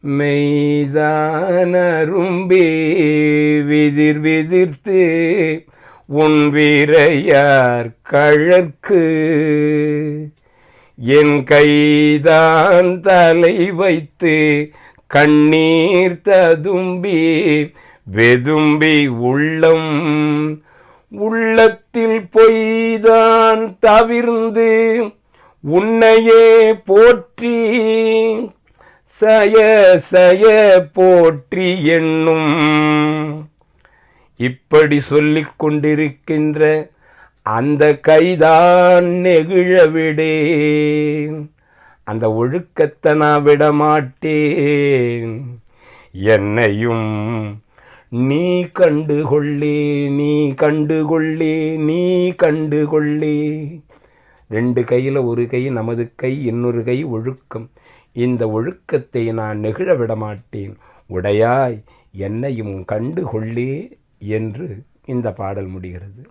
மெய்தானரும்பே விதிர் விதிர்த்து உன் வீரையார் கழற்கு என் கைதான் தலை வைத்து கண்ணீர் ததும்பி வெதும்பி உள்ளத்தில் பொய்தான் தவிர்ந்து உன்னையே போற்றி சய போற்றி என்னும். இப்படி சொல்லிக் கொண்டிருக்கின்ற அந்த கைதான் நெகிழவிடேன், அந்த ஒழுக்கத்தை நான் விடமாட்டேன். என்னையும் நீ கண்டுகொள்ளே, நீ கண்டுகொள்ளே, நீ கண்டுகொள்ளே. 2 கையில் ஒரு கை நமது கை, இன்னொரு கை ஒழுக்கம். இந்த ஒழுக்கத்தை நான் நெகிழ விடமாட்டேன். உடையாய் என்னையும் கண்டுகொள்ளே என்று இந்த பாடல் முடிகிறது.